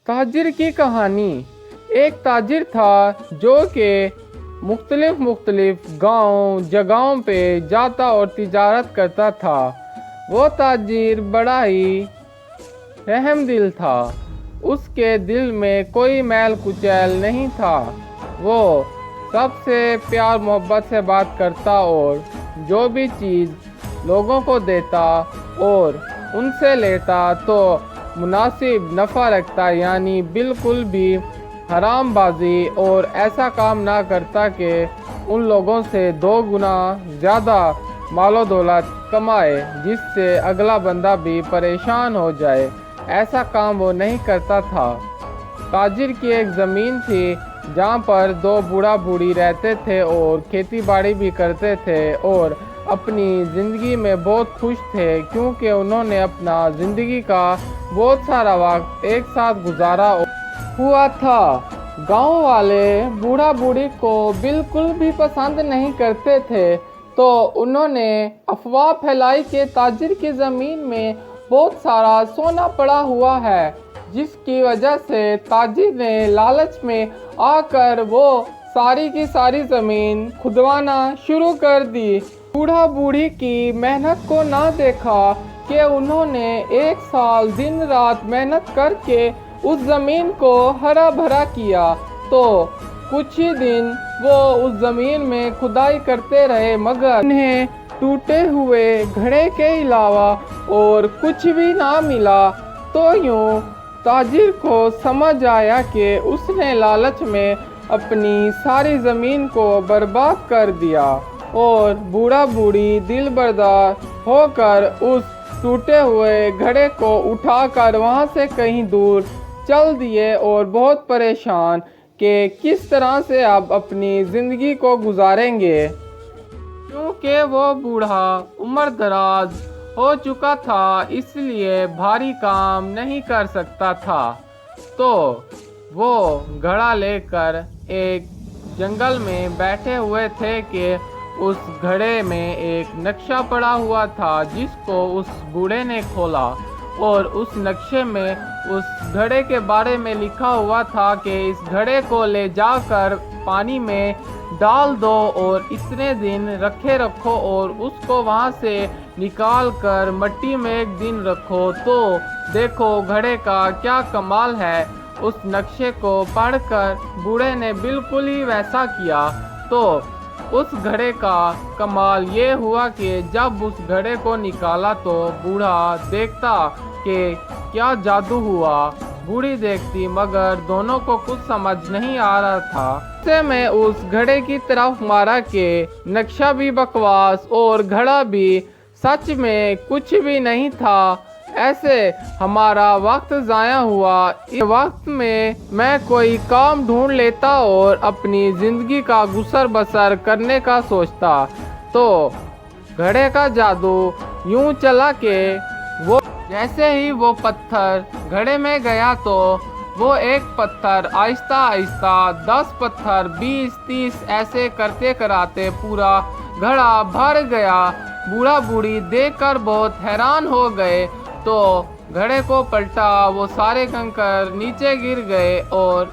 ताजिर की कहानी। एक ताजिर था जो कि मुख्तलिफ गांव जगहों पे जाता और तिजारत करता था। वो ताजिर बड़ा ही रहमदिल था। उसके दिल में कोई मैल कुचैल नहीं था। वो सबसे प्यार मोहब्बत से बात करता और जो भी चीज़ लोगों को देता और उनसे लेता तो मुनासिब नफ़ा रखता, यानी बिल्कुल भी हराम बाजी और ऐसा काम ना करता कि उन लोगों से 2 गुना ज़्यादा मालो दौलत कमाए जिससे अगला बंदा भी परेशान हो जाए। ऐसा काम वो नहीं करता था। ताजिर की एक ज़मीन थी जहाँ पर 2 बूढ़ा बूढ़ी रहते थे और खेती बाड़ी भी करते थे और अपनी ज़िंदगी में बहुत खुश थे क्योंकि उन्होंने अपना ज़िंदगी का बहुत सारा वक्त एक साथ गुजारा हुआ था। गांव वाले बूढ़ा बूढ़ी को बिल्कुल भी पसंद नहीं करते थे, तो उन्होंने अफवाह फैलाई कि ताजिर की ज़मीन में बहुत सारा सोना पड़ा हुआ है, जिसकी वजह से ताजिर ने लालच में आकर वो सारी की सारी ज़मीन खुदवाना शुरू कर दी। बूढ़ा बूढ़ी की मेहनत को ना देखा कि उन्होंने 1 साल दिन रात मेहनत करके उस ज़मीन को हरा भरा किया, तो कुछ ही दिन वो उस ज़मीन में खुदाई करते रहे मगर उन्हें टूटे हुए घड़े के अलावा और कुछ भी ना मिला। तो यूँ ताजिर को समझ आया कि उसने लालच में अपनी सारी ज़मीन को बर्बाद कर दिया और बूढ़ा बूढ़ी दिल बर्दार होकर उस टूटे हुए घड़े को उठाकर वहाँ से कहीं दूर चल दिए और बहुत परेशान कि किस तरह से अब अपनी ज़िंदगी को गुजारेंगे, क्योंकि वो बूढ़ा उम्र दराज हो चुका था, इसलिए भारी काम नहीं कर सकता था। तो वो घड़ा लेकर एक जंगल में बैठे हुए थे कि उस घड़े में एक नक्शा पड़ा हुआ था जिसको उस बूढ़े ने खोला और उस नक्शे में उस घड़े के बारे में लिखा हुआ था कि इस घड़े को ले जाकर पानी में डाल दो और इतने दिन रखो और उसको वहाँ से निकाल कर मिट्टी में एक दिन रखो, तो देखो घड़े का क्या कमाल है। उस नक्शे को पढ़कर बूढ़े ने बिल्कुल ही वैसा किया। तो उस घड़े का कमाल ये हुआ कि जब उस घड़े को निकाला तो बूढ़ा देखता कि क्या जादू हुआ। बूढ़ी देखती मगर दोनों को कुछ समझ नहीं आ रहा था। से मैं उस घड़े की तरफ मारा कि नक्शा भी बकवास और घड़ा भी सच में कुछ भी नहीं था। ऐसे हमारा वक्त ज़ाया हुआ। इस वक्त में मैं कोई काम ढूंढ लेता और अपनी ज़िंदगी का गुसर बसर करने का सोचता। तो घड़े का जादू यूं चला कि वो जैसे ही वो पत्थर घड़े में गया तो वो एक पत्थर आहिस्ता आहिस्ता 10 पत्थर 20 30 ऐसे करते कराते पूरा घड़ा भर गया। बूढ़ा बूढ़ी देखकर बहुत हैरान हो गए। तो घड़े को पलटा, वो सारे कंकड़ नीचे गिर गए और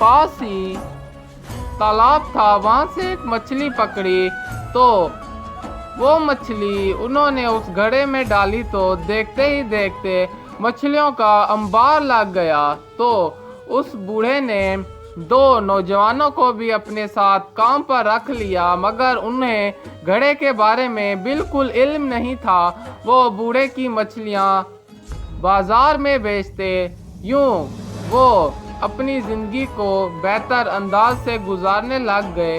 पास ही तालाब था, वहाँ से एक मछली पकड़ी। तो वो मछली उन्होंने उस घड़े में डाली तो देखते ही देखते मछलियों का अंबार लग गया। तो उस बूढ़े ने 2 नौजवानों को भी अपने साथ काम पर रख लिया मगर उन्हें घड़े के बारे में बिल्कुल इल्म नहीं था। वो बूढ़े की मछलियाँ बाज़ार में बेचते। यूँ वो अपनी ज़िंदगी को बेहतर अंदाज से गुजारने लग गए।